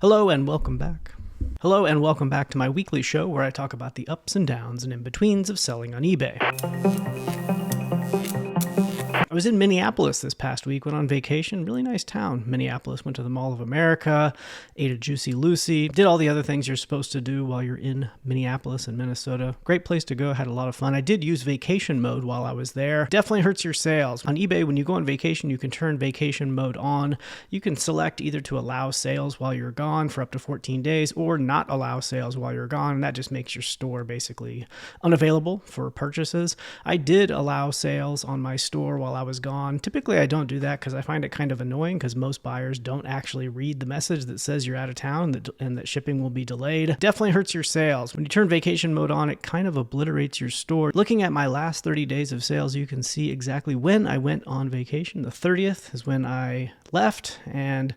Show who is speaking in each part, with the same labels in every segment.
Speaker 1: Hello and welcome back. Hello and welcome back to my weekly show where I talk about the ups and downs and in-betweens of selling on eBay. I was in Minneapolis this past week, went on vacation, really nice town. Minneapolis, went to the Mall of America, ate a Juicy Lucy, did all the other things you're supposed to do while you're in Minneapolis and Minnesota. Great place to go, had a lot of fun. I did use vacation mode while I was there. Definitely hurts your sales. On eBay, when you go on vacation, you can turn vacation mode on. You can select either to allow sales while you're gone for up to 14 days or not allow sales while you're gone, and that just makes your store basically unavailable for purchases. I did allow sales on my store while I was gone. Typically, I don't do that because I find it kind of annoying because most buyers don't actually read the message that says you're out of town and that shipping will be delayed. Definitely hurts your sales. When you turn vacation mode on, it kind of obliterates your store. Looking at my last 30 days of sales, you can see exactly when I went on vacation. The 30th is when I left, and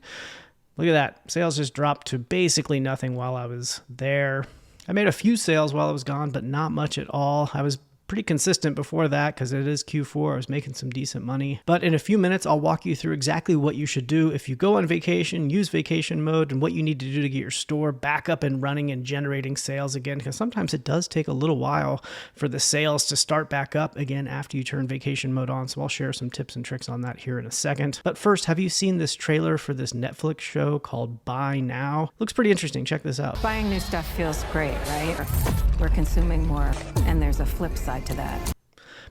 Speaker 1: look at that. Sales just dropped to basically nothing while I was there. I made a few sales while I was gone, but not much at all. I was pretty consistent before that because it is Q4. I was making some decent money. But in a few minutes, I'll walk you through exactly what you should do if you go on vacation, use vacation mode, and what you need to do to get your store back up and running and generating sales again, because sometimes it does take a little while for the sales to start back up again after you turn vacation mode on. So I'll share some tips and tricks on that here in a second. But first, have you seen this trailer for this Netflix show called Buy Now? Looks pretty interesting. Check this out.
Speaker 2: Buying new stuff feels great, right? We're consuming more, and there's a flip side to that.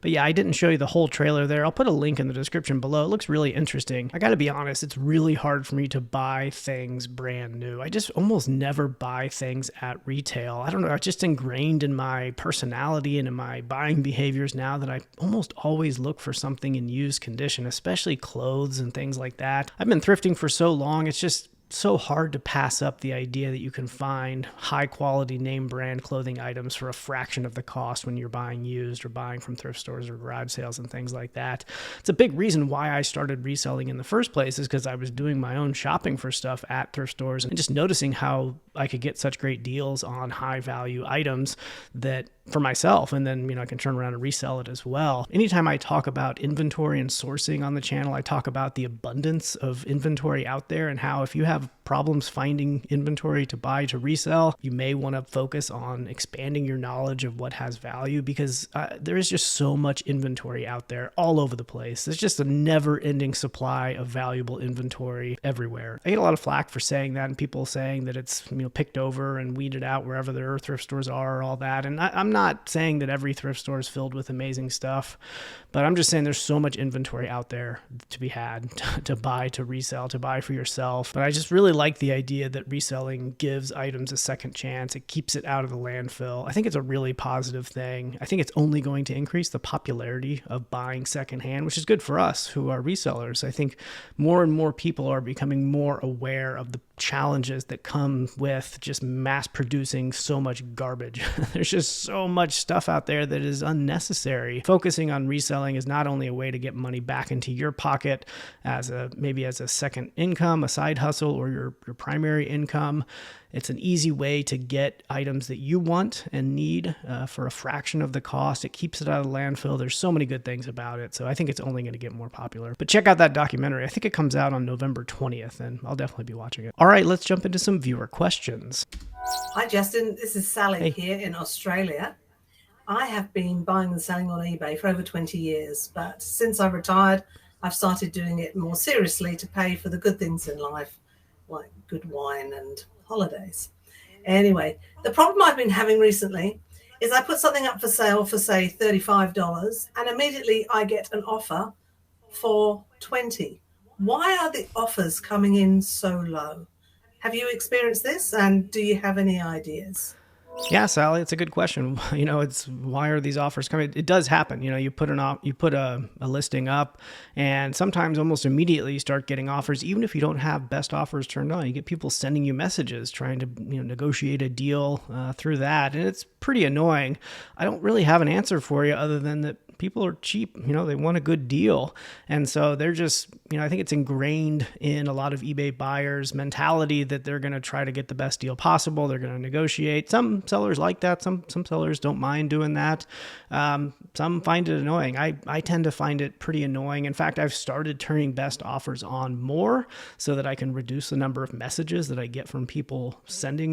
Speaker 1: But yeah, I didn't show you the whole trailer there. I'll put a link in the description below. It looks really interesting. I gotta be honest, it's really hard for me to buy things brand new. I just almost never buy things at retail. I don't know, it's just ingrained in my personality and in my buying behaviors now that I almost always look for something in used condition, especially clothes and things like that. I've been thrifting for so long, it's just so hard to pass up the idea that you can find high quality name brand clothing items for a fraction of the cost when you're buying used or buying from thrift stores or garage sales and things like that. It's a big reason why I started reselling in the first place, is because I was doing my own shopping for stuff at thrift stores and just noticing how I could get such great deals on high value items that for myself, and then, I can turn around and resell it as well. Anytime I talk about inventory and sourcing on the channel, I talk about the abundance of inventory out there and how if you have problems finding inventory to buy to resell, you may want to focus on expanding your knowledge of what has value, because there is just so much inventory out there all over the place. There's just a never-ending supply of valuable inventory everywhere. I get a lot of flack for saying that, and people saying that it's picked over and weeded out wherever their thrift stores are, all that. And I'm not saying that every thrift store is filled with amazing stuff, but I'm just saying there's so much inventory out there to be had, to buy, to resell, to buy for yourself. But I just really like the idea that reselling gives items a second chance. It keeps it out of the landfill. I think it's a really positive thing. I think it's only going to increase the popularity of buying secondhand, which is good for us who are resellers. I think more and more people are becoming more aware of the challenges that come with just mass producing so much garbage. There's just so much stuff out there that is unnecessary. Focusing on reselling is not only a way to get money back into your pocket as maybe as a second income, a side hustle, or your primary income. It's an easy way to get items that you want and need for a fraction of the cost. It keeps it out of the landfill. There's so many good things about it. So I think it's only going to get more popular. But check out that documentary. I think it comes out on November 20th, and I'll definitely be watching it. All right, let's jump into some viewer questions.
Speaker 3: Hi, Justin. This is Sally here in Australia. I have been buying and selling on eBay for over 20 years, but since I retired, I've started doing it more seriously to pay for the good things in life, like good wine and holidays. Anyway, the problem I've been having recently is I put something up for sale for, say, $35, and immediately I get an offer for $20. Why are the offers coming in so low? Have you experienced this, and do you have any ideas?
Speaker 1: Yeah, Sally, it's a good question. It's why are these offers coming? It does happen. You put a listing up, and sometimes almost immediately you start getting offers, even if you don't have best offers turned on. You get people sending you messages trying to negotiate a deal through that, and it's pretty annoying. I don't really have an answer for you other than that people are cheap. They want a good deal. And so they're just, I think it's ingrained in a lot of eBay buyers' mentality that they're going to try to get the best deal possible. They're going to negotiate. Some sellers like that. Some sellers don't mind doing that. Some find it annoying. I tend to find it pretty annoying. In fact, I've started turning best offers on more so that I can reduce the number of messages that I get from people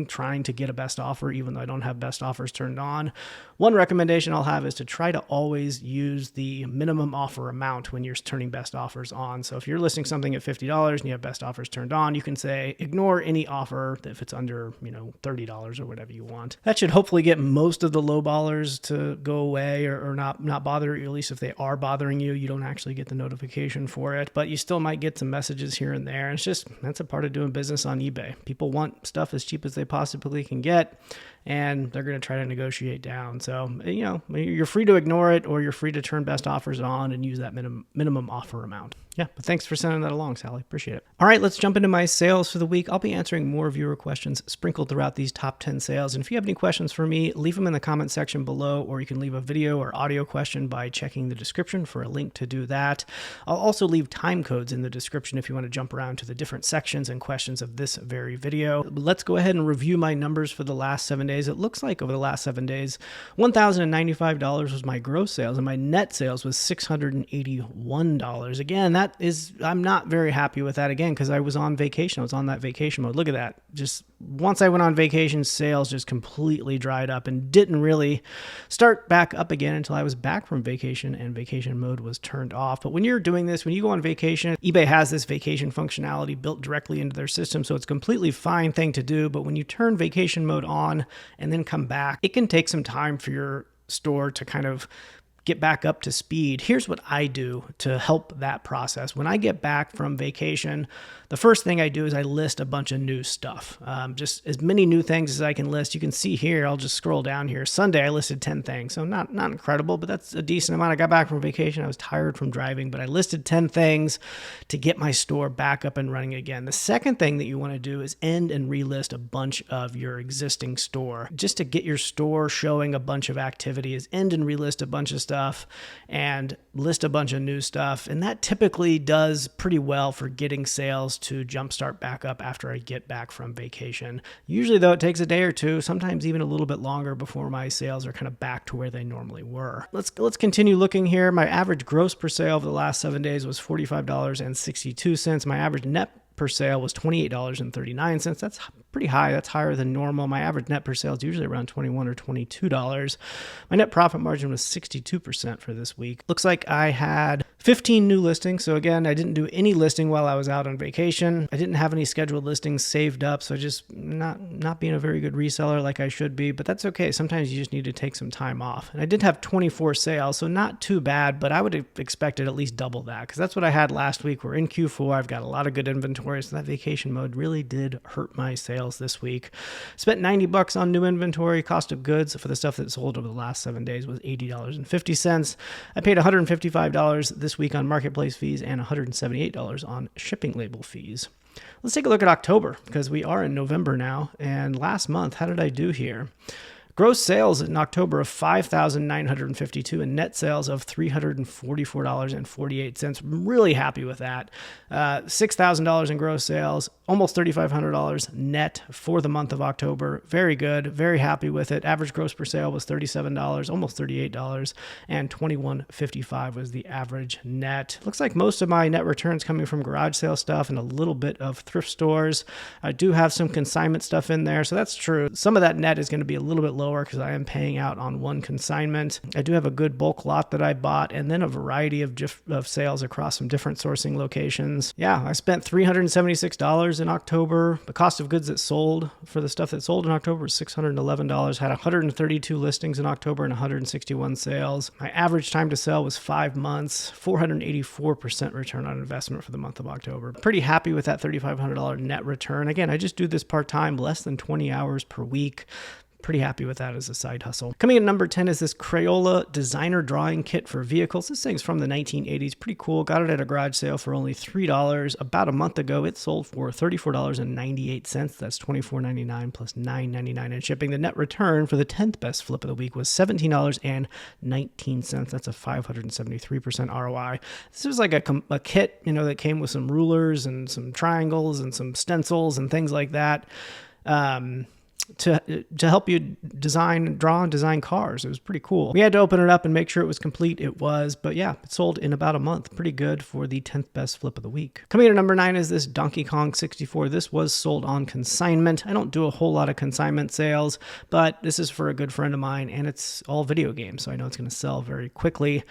Speaker 1: trying to get a best offer, even though I don't have best offers turned on. One recommendation I'll have is to try to always use the minimum offer amount when you're turning best offers on. So if you're listing something at $50 and you have best offers turned on, you can say, ignore any offer if it's under, $30 or whatever you want. That should hopefully get most of the low ballers to go away or not bother you. At least if they are bothering you, you don't actually get the notification for it, but you still might get some messages here and there. And that's a part of doing business on eBay. People want stuff as cheap as they possibly can get, and they're going to try to negotiate down. So, you're free to ignore it, or you're free to turn best offers on and use that minimum offer amount. Yeah, but thanks for sending that along, Sally. Appreciate it. All right, let's jump into my sales for the week. I'll be answering more viewer questions sprinkled throughout these top 10 sales. And if you have any questions for me, leave them in the comment section below, or you can leave a video or audio question by checking the description for a link to do that. I'll also leave time codes in the description if you want to jump around to the different sections and questions of this very video. Let's go ahead and review my numbers for the last 7 days. It looks like over the last 7 days, $1,095 was my gross sales, and my net sales was $681. Again, I'm not very happy with that, again, because I was on vacation. I was on that vacation mode. Look at that. Just once I went on vacation, sales just completely dried up and didn't really start back up again until I was back from vacation and vacation mode was turned off. But when you're doing this, when you go on vacation, eBay has this vacation functionality built directly into their system, so it's a completely fine thing to do. But when you turn vacation mode on and then come back, it can take some time for your store to kind of get back up to speed. Here's what I do to help that process. When I get back from vacation, the first thing I do is I list a bunch of new stuff. Just as many new things as I can list. You can see here, I'll just scroll down here. Sunday, I listed 10 things. So not incredible, but that's a decent amount. I got back from vacation. I was tired from driving, but I listed 10 things to get my store back up and running again. The second thing that you want to do is end and relist a bunch of your existing store. Just to get your store showing a bunch of activity is end and relist a bunch of stuff and list a bunch of new stuff. And that typically does pretty well for getting sales to jumpstart back up after I get back from vacation. Usually, though, it takes a day or two, sometimes even a little bit longer before my sales are kind of back to where they normally were. Let's continue looking here. My average gross per sale over the last 7 days was $45.62. My average net per sale was $28.39. That's pretty high. That's higher than normal. My average net per sale is usually around $21 or $22. My net profit margin was 62% for this week. Looks like I had 15 new listings. So again, I didn't do any listing while I was out on vacation. I didn't have any scheduled listings saved up. So just not being a very good reseller like I should be, but that's okay. Sometimes you just need to take some time off. And I did have 24 sales, so not too bad, but I would have expected at least double that because that's what I had last week. We're in Q4. I've got a lot of good inventory. So that vacation mode really did hurt my sales this week. Spent $90 on new inventory. Cost of goods for the stuff that sold over the last 7 days was $80.50. I paid $155 this week on marketplace fees and $178 on shipping label fees. Let's take a look at October because we are in November now. And last month, how did I do here? Gross sales in October of $5,952 and net sales of $344.48. I'm really happy with that. $6,000 in gross sales, almost $3,500 net for the month of October. Very good. Very happy with it. Average gross per sale was $37, almost $38, and $21.55 was the average net. Looks like most of my net returns coming from garage sale stuff and a little bit of thrift stores. I do have some consignment stuff in there, so that's true. Some of that net is going to be a little bit lower because I am paying out on one consignment. I do have a good bulk lot that I bought and then a variety of sales across some different sourcing locations. Yeah, I spent $376 in October. The cost of goods that sold for the stuff that sold in October was $611. Had 132 listings in October and 161 sales. My average time to sell was 5 months, 484% return on investment for the month of October. Pretty happy with that $3,500 net return. Again, I just do this part-time, less than 20 hours per week. pretty happy with that as a side hustle. Coming in at number 10 is this Crayola designer drawing kit for vehicles. This thing's from the 1980s. Pretty cool. Got it at a garage sale for only $3. About a month ago, it sold for $34.98. That's $24.99 plus $9.99 in shipping. The net return for the 10th best flip of the week was $17.19. That's a 573% ROI. This was like a kit, that came with some rulers and some triangles and some stencils and things like that. To help you draw and design cars. It was pretty cool. We had to open it up and make sure it was complete. It was, but yeah, it sold in about a month. Pretty good for the 10th best flip of the week. Coming in at number 9 is this Donkey Kong 64. This was sold on consignment. I don't do a whole lot of consignment sales, but this is for a good friend of mine, and it's all video games, so I know it's going to sell very quickly.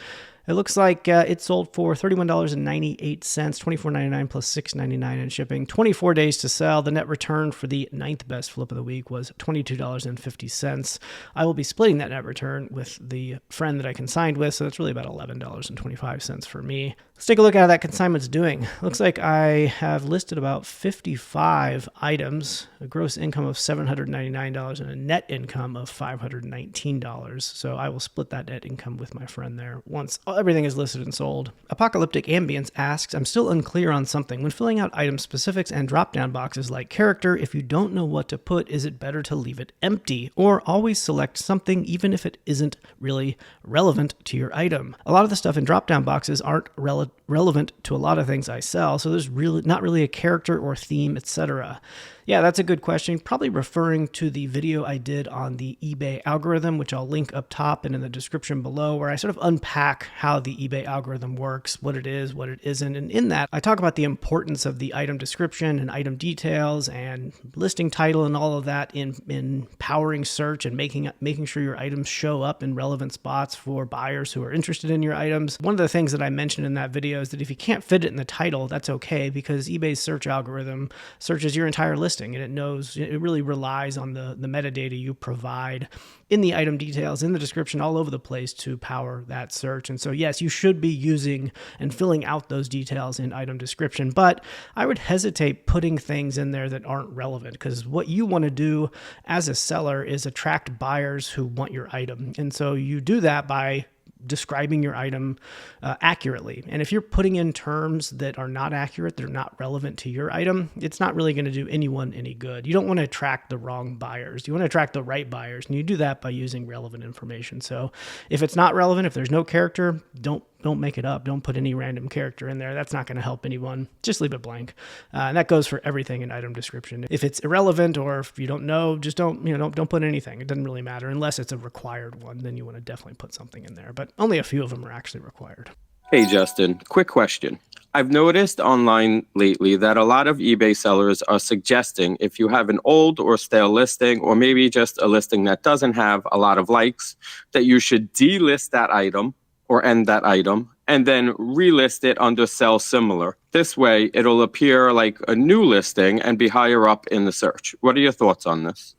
Speaker 1: It looks like it sold for $31.98, $24.99 plus $6.99 in shipping. 24 days to sell. The net return for the 9th best flip of the week was $22.50. I will be splitting that net return with the friend that I consigned with, so that's really about $11.25 for me. Let's take a look at how that consignment's doing. Looks like I have listed about 55 items, a gross income of $799 and a net income of $519. So I will split that net income with my friend there once everything is listed and sold. Apocalyptic Ambience asks, I'm still unclear on something. When filling out item specifics and drop-down boxes like character, if you don't know what to put, is it better to leave it empty or always select something even if it isn't really relevant to your item? A lot of the stuff in drop-down boxes aren't relevant to a lot of things I sell, so there's really not really a character or theme, etc. Yeah, that's a good question. Probably referring to the video I did on the eBay algorithm, which I'll link up top and in the description below, where I sort of unpack how the eBay algorithm works, what it is, what it isn't. And in that, I talk about the importance of the item description and item details and listing title and all of that in powering search and making sure your items show up in relevant spots for buyers who are interested in your items. One of the things that I mentioned in that video is that if you can't fit it in the title, that's okay, because eBay's search algorithm searches your entire listing. And it really relies on the metadata you provide in the item details, in the description, all over the place to power that search. And so, yes, you should be using and filling out those details in item description, but I would hesitate putting things in there that aren't relevant, because what you want to do as a seller is attract buyers who want your item. And so you do that by describing your item accurately. And if you're putting in terms that are not accurate, they're not relevant to your item, it's not really going to do anyone any good. You don't want to attract the wrong buyers. You want to attract the right buyers, and you do that by using relevant information. So if it's not relevant, if there's no character, don't make it up. Don't put any random character in there. That's not going to help anyone. Just leave it blank. And that goes for everything in item description. If it's irrelevant or if you don't know, just don't put anything. It doesn't really matter unless it's a required one. Then you want to definitely put something in there. But only a few of them are actually required.
Speaker 4: Hey, Justin, quick question. I've noticed online lately that a lot of eBay sellers are suggesting if you have an old or stale listing, or maybe just a listing that doesn't have a lot of likes, that you should delist that item or end that item and then relist it under sell similar. This way, it'll appear like a new listing and be higher up in the search. What are your thoughts on this?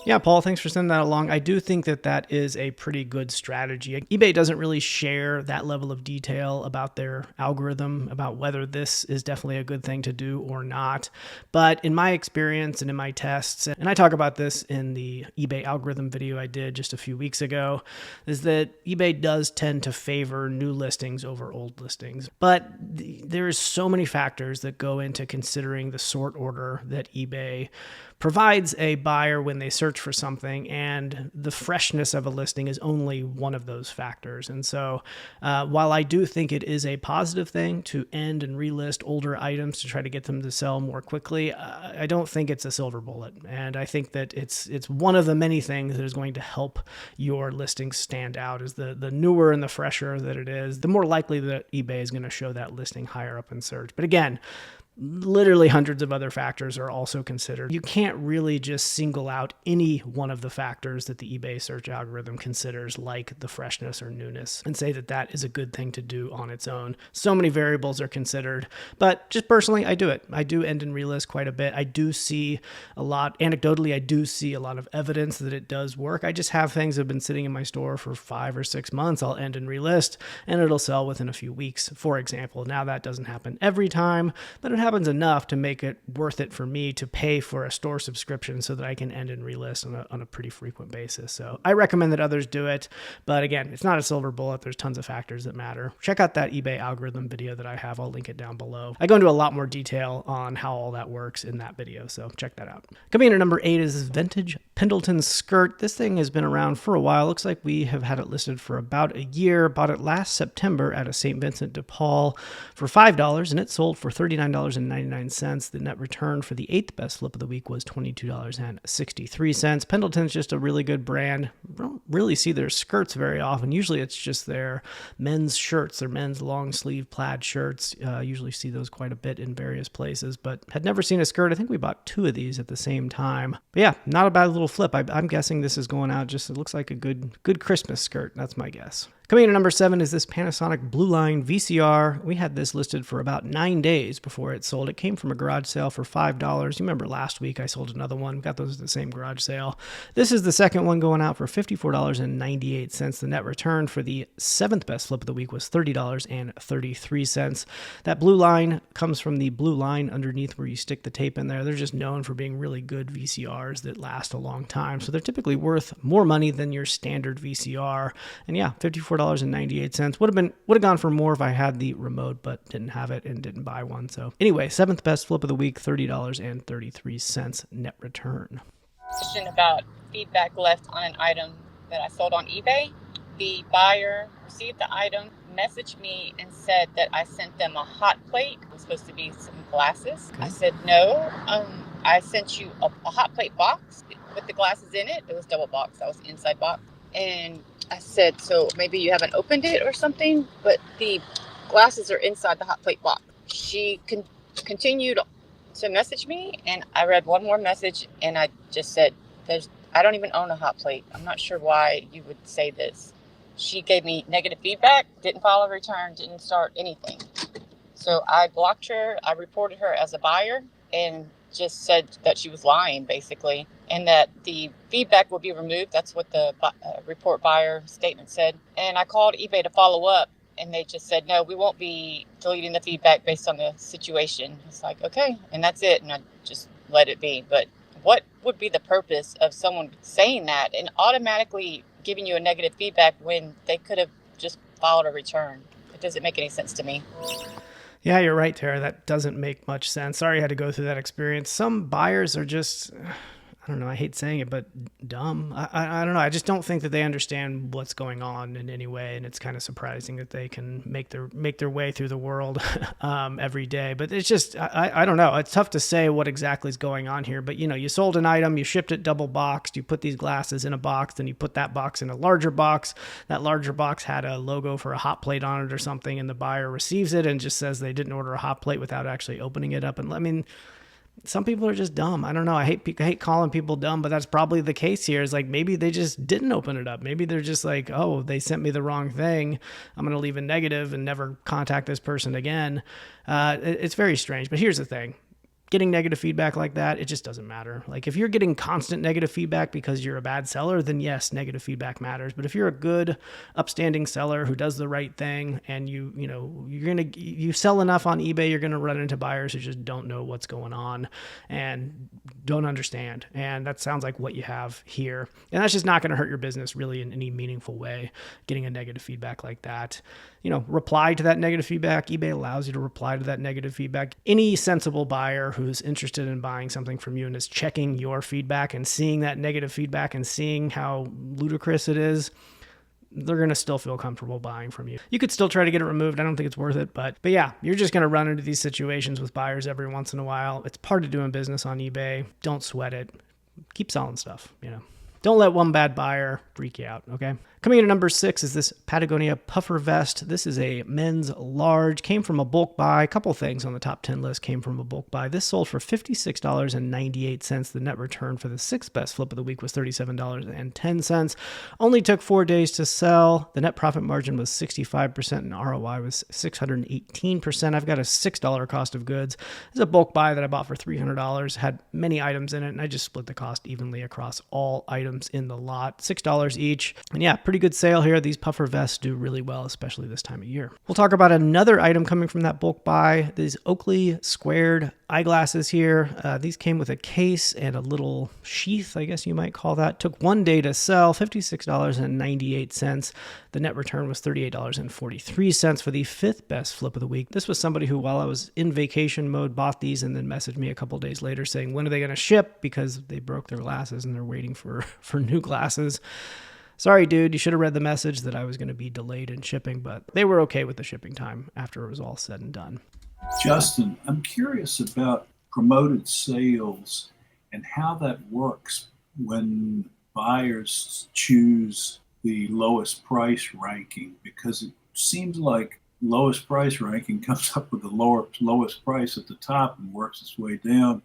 Speaker 1: Yeah, Paul, thanks for sending that along. I do think that is a pretty good strategy. eBay doesn't really share that level of detail about their algorithm, about whether this is definitely a good thing to do or not. But in my experience and in my tests, and I talk about this in the eBay algorithm video I did just a few weeks ago, is that eBay does tend to favor new listings over old listings. But there's so many factors that go into considering the sort order that eBay provides a buyer when they search for something, and the freshness of a listing is only one of those factors. And so while I do think it is a positive thing to end and relist older items to try to get them to sell more quickly, I don't think it's a silver bullet. And I think that it's one of the many things that is going to help your listings stand out. Is the newer and the fresher that it is, the more likely that eBay is going to show that listing higher up in search. But again, literally hundreds of other factors are also considered. You can't really just single out any one of the factors that the eBay search algorithm considers, like the freshness or newness, and say that that is a good thing to do on its own. So many variables are considered, but just personally, I do it. I do end and relist quite a bit. I do see a lot, anecdotally, I do see a lot of evidence that it does work. I just have things that have been sitting in my store for 5 or 6 months. I'll end and relist, and it'll sell within a few weeks, for example. Now that doesn't happen every time, but it happens enough to make it worth it for me to pay for a store subscription so that I can end and relist on a pretty frequent basis. So I recommend that others do it. But again, it's not a silver bullet. There's tons of factors that matter. Check out that eBay algorithm video that I have. I'll link it down below. I go into a lot more detail on how all that works in that video, so check that out. Coming in at number 8 is this vintage Pendleton skirt. This thing has been around for a while. Looks like we have had it listed for about a year. Bought it last September at a St. Vincent de Paul for $5, and it sold for $39.99. The net return for the 8th best flip of the week was $22.63. Pendleton's just a really good brand. I don't really see their skirts very often. Usually it's just their men's shirts, their men's long sleeve plaid shirts. Usually see those quite a bit in various places, but had never seen a skirt. I think we bought 2 of these at the same time. But yeah, not a bad little flip. I'm guessing this is going out just, it looks like a good Christmas skirt. That's my guess. Coming in at number 7 is this Panasonic Blue Line VCR. We had this listed for about 9 days before it sold. It came from a garage sale for $5. You remember last week I sold another one. Got those at the same garage sale. This is the second one going out for $54.98. The net return for the 7th best flip of the week was $30.33. That blue line comes from the blue line underneath where you stick the tape in there. They're just known for being really good VCRs that last a long time. So they're typically worth more money than your standard VCR. And yeah, $54.98. Would have gone for more if I had the remote, but didn't have it and didn't buy one. So anyway, 7th best flip of the week, $30.33 net return.
Speaker 5: Question about feedback left on an item that I sold on eBay. The buyer received the item, messaged me and said that I sent them a hot plate. It was supposed to be some glasses. Okay. I said, no, I sent you a hot plate box with the glasses in it. It was double box. That was the inside box. And I said, so maybe you haven't opened it or something, but the glasses are inside the hot plate box. She continued to message me, and I read one more message, and I just said, I don't even own a hot plate. I'm not sure why you would say this. She gave me negative feedback, didn't file a return, didn't start anything. So I blocked her. I reported her as a buyer and just said that she was lying, basically, and that the feedback would be removed. That's what the report buyer statement said. And I called eBay to follow up, and they just said, no, we won't be deleting the feedback based on the situation. It's like, okay, and that's it. And I just let it be. But what would be the purpose of someone saying that and automatically giving you a negative feedback when they could have just filed a return? It doesn't make any sense to me.
Speaker 1: Yeah, you're right, Tara. That doesn't make much sense. Sorry I had to go through that experience. Some buyers are just, I don't know, I hate saying it, but dumb. I don't know. I just don't think that they understand what's going on in any way. And it's kind of surprising that they can make their way through the world every day. But it's just, I don't know. It's tough to say what exactly is going on here. But, you sold an item, you shipped it double boxed, you put these glasses in a box, then you put that box in a larger box. That larger box had a logo for a hot plate on it or something. And the buyer receives it and just says they didn't order a hot plate without actually opening it up. And I mean, some people are just dumb. I don't know. I hate calling people dumb, but that's probably the case here. Is like, maybe they just didn't open it up. Maybe they're just like, oh, they sent me the wrong thing. I'm going to leave a negative and never contact this person again. It's very strange. But here's the thing. Getting negative feedback like that, it just doesn't matter. Like if you're getting constant negative feedback because you're a bad seller, then yes, negative feedback matters. But if you're a good, upstanding seller who does the right thing and you sell enough on eBay, you're gonna run into buyers who just don't know what's going on and don't understand. And that sounds like what you have here. And that's just not gonna hurt your business really in any meaningful way, getting a negative feedback like that. Reply to that negative feedback. eBay allows you to reply to that negative feedback. Any sensible buyer who's interested in buying something from you and is checking your feedback and seeing that negative feedback and seeing how ludicrous it is, they're going to still feel comfortable buying from you. You could still try to get it removed. I don't think it's worth it, but yeah, you're just going to run into these situations with buyers every once in a while. It's part of doing business on eBay. Don't sweat it. Keep selling stuff, Don't let one bad buyer freak you out, okay? Coming in at number 6 is this Patagonia puffer vest. This is a men's large, came from a bulk buy. A couple things on the top 10 list came from a bulk buy. This sold for $56.98. The net return for the 6th best flip of the week was $37.10. Only took 4 days to sell. The net profit margin was 65% and ROI was 618%. I've got a $6 cost of goods. This is a bulk buy that I bought for $300. Had many items in it, and I just split the cost evenly across all items items in the lot, $6 each. And yeah, pretty good sale here. These puffer vests do really well, especially this time of year. We'll talk about another item coming from that bulk buy, these Oakley squared eyeglasses here. These came with a case and a little sheath, I guess you might call that. Took 1 day to sell, $56.98. The net return was $38.43 for the 5th best flip of the week. This was somebody who, while I was in vacation mode, bought these and then messaged me a couple days later saying, when are they going to ship? Because they broke their glasses and they're waiting for new glasses. Sorry, dude, you should have read the message that I was going to be delayed in shipping, but they were okay with the shipping time after it was all said and done.
Speaker 6: Justin, I'm curious about promoted sales and how that works when buyers choose the lowest price ranking, because it seems like lowest price ranking comes up with the lowest price at the top and works its way down.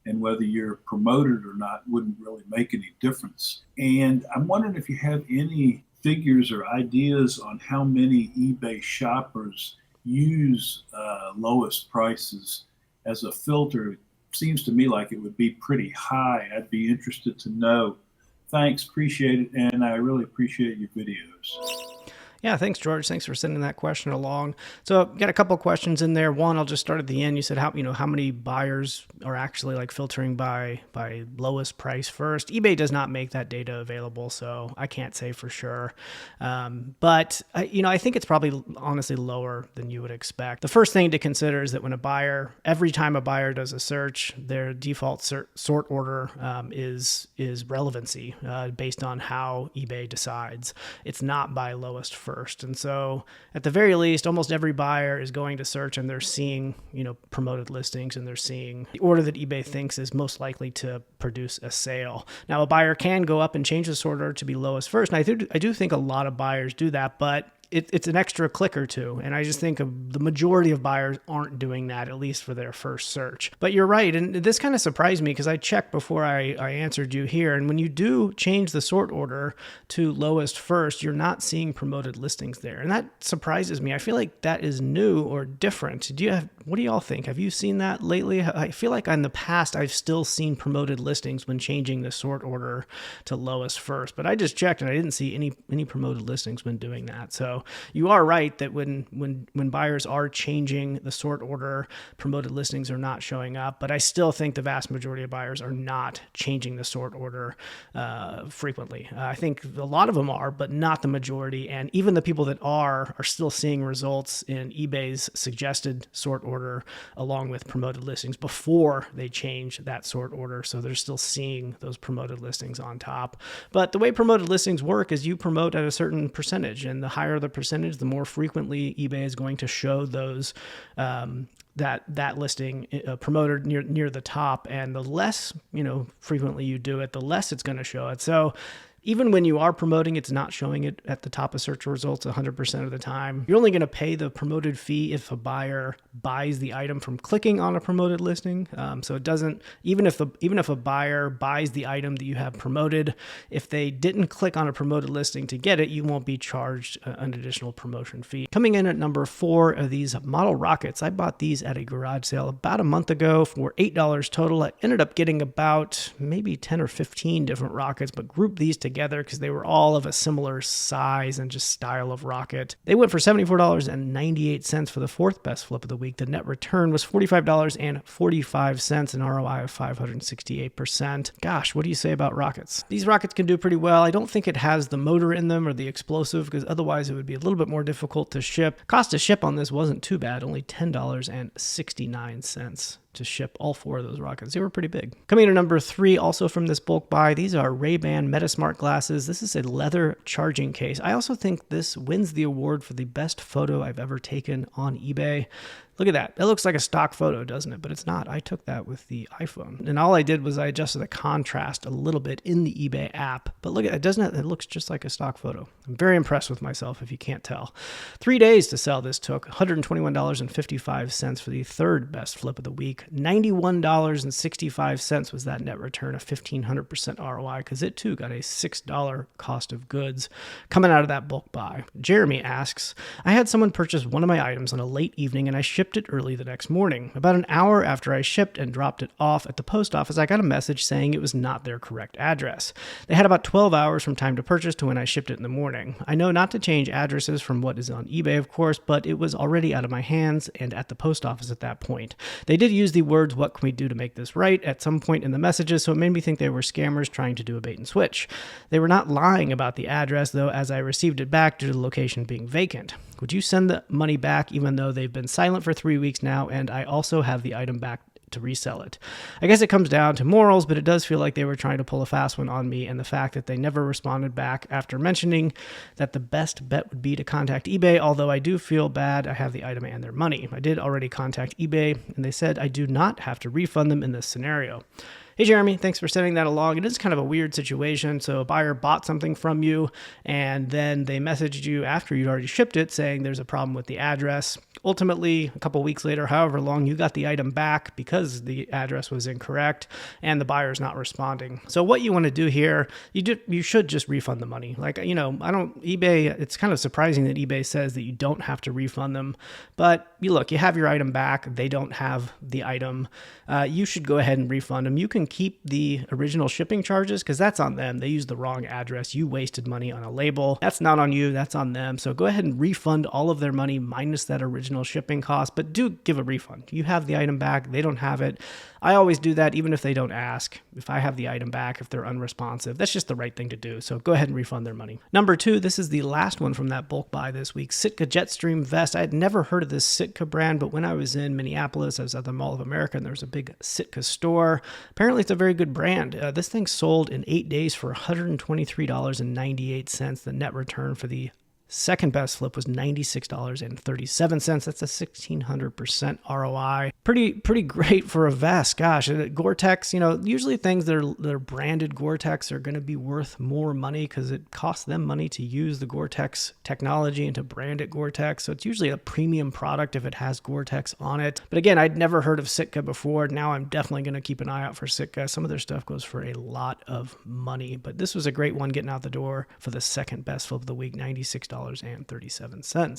Speaker 6: And whether you're promoted or not wouldn't really make any difference. And I'm wondering if you have any figures or ideas on how many eBay shoppers use lowest prices as a filter. It seems to me like it would be pretty high. I'd be interested to know. Thanks, appreciate it, and I really appreciate your videos.
Speaker 1: Yeah, thanks, George. Thanks for sending that question along. So got a couple of questions in there. One, I'll just start at the end. You said how many buyers are actually like filtering by lowest price first. eBay does not make that data available, so I can't say for sure. But I think it's probably honestly lower than you would expect. The first thing to consider is that every time a buyer does a search, their default sort order is relevancy based on how eBay decides. It's not by lowest first. And so at the very least, almost every buyer is going to search and they're seeing, promoted listings, and they're seeing the order that eBay thinks is most likely to produce a sale. Now, a buyer can go up and change the sort order to be lowest first. And I do think a lot of buyers do that, but it's an extra click or two. And I just think the majority of buyers aren't doing that, at least for their first search. But you're right. And this kind of surprised me because I checked before I answered you here. And when you do change the sort order to lowest first, you're not seeing promoted listings there. And that surprises me. I feel like that is new or different. What do y'all think? Have you seen that lately? I feel like in the past, I've still seen promoted listings when changing the sort order to lowest first. But I just checked and I didn't see any promoted listings when doing that. So you are right that when buyers are changing the sort order, promoted listings are not showing up. But I still think the vast majority of buyers are not changing the sort order frequently. I think a lot of them are, but not the majority. And even the people that are still seeing results in eBay's suggested sort order along with promoted listings before they change that sort order. So they're still seeing those promoted listings on top. But the way promoted listings work is you promote at a certain percentage, and the higher the percentage, the more frequently eBay is going to show those that listing promoted near the top, and the less frequently you do it, the less it's going to show it. So even when you are promoting, it's not showing it at the top of search results 100% of the time. You're only going to pay the promoted fee if a buyer buys the item from clicking on a promoted listing. So it doesn't, even if a buyer buys the item that you have promoted, if they didn't click on a promoted listing to get it, you won't be charged an additional promotion fee. Coming in at number 4 are these model rockets. I bought these at a garage sale about a month ago for $8 total. I ended up getting about maybe 10 or 15 different rockets, but grouped these together because they were all of a similar size and just style of rocket. They went for $74.98 for the 4th best flip of the week. The net return was $45.45, an ROI of 568%. Gosh, what do you say about rockets? These rockets can do pretty well. I don't think it has the motor in them or the explosive, because otherwise it would be a little bit more difficult to ship. Cost to ship on this wasn't too bad, only $10.69 to ship all 4 of those rockets. They were pretty big. Coming in at number 3, also from this bulk buy, these are Ray-Ban Metasmart glasses. This is a leather charging case. I also think this wins the award for the best photo I've ever taken on eBay. Look at that. That looks like a stock photo, doesn't it? But it's not. I took that with the iPhone. And all I did was I adjusted the contrast a little bit in the eBay app. But look at it. Doesn't it? It looks just like a stock photo. I'm very impressed with myself, if you can't tell. 3 days to sell this took. $121.55 for the 3rd best flip of the week. $91.65 was that net return, a 1,500% ROI, because it too got a $6 cost of goods coming out of that bulk buy. Jeremy asks, I had someone purchase one of my items on a late evening and I shipped shipped it early the next morning. About an hour after I shipped and dropped it off at the post office, I got a message saying it was not their correct address. They had about 12 hours from time to purchase to when I shipped it in the morning. I know not to change addresses from what is on eBay, of course, but it was already out of my hands and at the post office at that point. They did use the words, "What can we do to make this right?" at some point in the messages, so it made me think they were scammers trying to do a bait and switch. They were not lying about the address, though, as I received it back due to the location being vacant. Would you send the money back even though they've been silent for 3 weeks now, and I also have the item back to resell it? I guess it comes down to morals, but it does feel like they were trying to pull a fast one on me, and the fact that they never responded back after mentioning that the best bet would be to contact eBay, although I do feel bad I have the item and their money. I did already contact eBay, and they said I do not have to refund them in this scenario. Hey, Jeremy, thanks for sending that along. It is kind of a weird situation. So a buyer bought something from you, and then they messaged you after you'd already shipped it saying there's a problem with the address. Ultimately, a couple weeks later, however long, you got the item back because the address was incorrect and the buyer's not responding. So what you want to do here, you should just refund the money. eBay, it's kind of surprising that eBay says that you don't have to refund them, but you have your item back. They don't have the item. You should go ahead and refund them. You can keep the original shipping charges because that's on them. They used the wrong address. You wasted money on a label. That's not on you. That's on them. So go ahead and refund all of their money minus that original shipping cost, but do give a refund. You have the item back. They don't have it. I always do that even if they don't ask. If I have the item back, if they're unresponsive, that's just the right thing to do. So go ahead and refund their money. Number 2, this is the last one from that bulk buy this week. Sitka Jetstream vest. I had never heard of this Sitka brand, but when I was in Minneapolis, I was at the Mall of America and there was a big Sitka store. Apparently it's a very good brand. This thing sold in 8 days for $123.98. The net return for the second best flip was $96.37. That's a 1,600% ROI. Pretty great for a vest. Gosh, Gore-Tex, usually things that are branded Gore-Tex are going to be worth more money because it costs them money to use the Gore-Tex technology and to brand it Gore-Tex. So it's usually a premium product if it has Gore-Tex on it. But again, I'd never heard of Sitka before. Now I'm definitely going to keep an eye out for Sitka. Some of their stuff goes for a lot of money, but this was a great one getting out the door for the second best flip of the week, $96.37.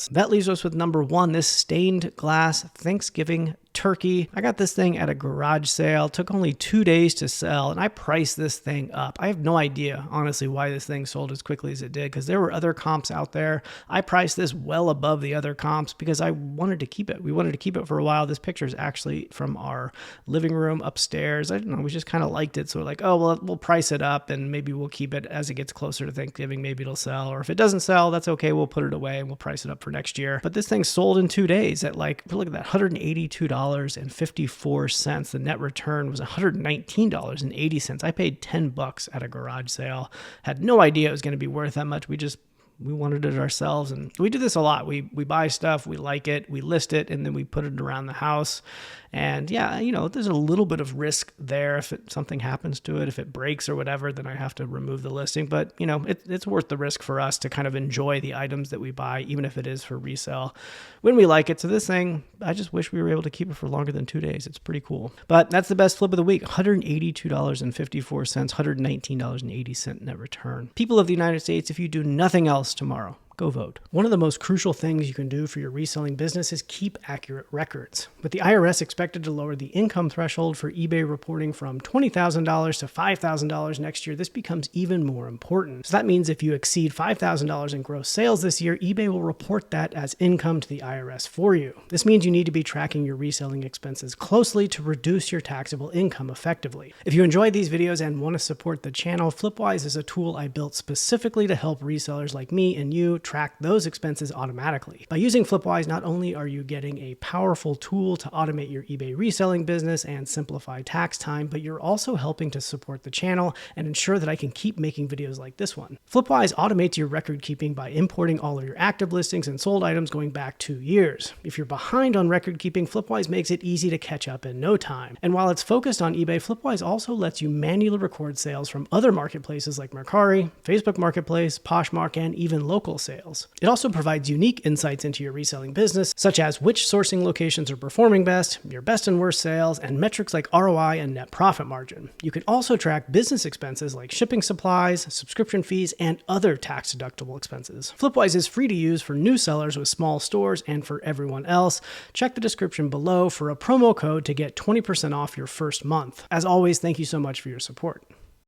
Speaker 1: That leaves us with number 1, this stained glass Thanksgiving turkey. I got this thing at a garage sale. Took only 2 days to sell, and I priced this thing up. I have no idea, honestly, why this thing sold as quickly as it did, because there were other comps out there. I priced this well above the other comps because I wanted to keep it. We wanted to keep it for a while. This picture is actually from our living room upstairs. I don't know, we just kind of liked it. So we're like, oh, well, we'll price it up and maybe we'll keep it as it gets closer to Thanksgiving. Maybe it'll sell, or if it doesn't sell, that's okay. We'll put it away and we'll price it up for next year. But this thing sold in 2 days at look at that, $182.54. The net return was $119.80. I paid $10 at a garage sale. Had no idea it was going to be worth that much. We wanted it ourselves, and we do this a lot. We buy stuff, we like it, we list it, and then we put it around the house. And yeah, there's a little bit of risk there. If something happens to it, if it breaks or whatever, then I have to remove the listing. But it's worth the risk for us to kind of enjoy the items that we buy, even if it is for resale, when we like it. So this thing, I just wish we were able to keep it for longer than 2 days. It's pretty cool. But that's the best flip of the week, $182.54, $119.80 net return. People of the United States, if you do nothing else tomorrow, go vote. One of the most crucial things you can do for your reselling business is keep accurate records. With the IRS expected to lower the income threshold for eBay reporting from $20,000 to $5,000 next year, this becomes even more important. So that means if you exceed $5,000 in gross sales this year, eBay will report that as income to the IRS for you. This means you need to be tracking your reselling expenses closely to reduce your taxable income effectively. If you enjoyed these videos and want to support the channel, Flipwise is a tool I built specifically to help resellers like me and you track those expenses automatically. By using Flipwise, not only are you getting a powerful tool to automate your eBay reselling business and simplify tax time, but you're also helping to support the channel and ensure that I can keep making videos like this one. Flipwise automates your record keeping by importing all of your active listings and sold items going back 2 years. If you're behind on record keeping, Flipwise makes it easy to catch up in no time. And while it's focused on eBay, Flipwise also lets you manually record sales from other marketplaces like Mercari, Facebook Marketplace, Poshmark, and even local sales. sales. It also provides unique insights into your reselling business, such as which sourcing locations are performing best, your best and worst sales, and metrics like ROI and net profit margin. You can also track business expenses like shipping supplies, subscription fees, and other tax-deductible expenses. Flipwise is free to use for new sellers with small stores and for everyone else. Check the description below for a promo code to get 20% off your first month. As always, thank you so much for your support.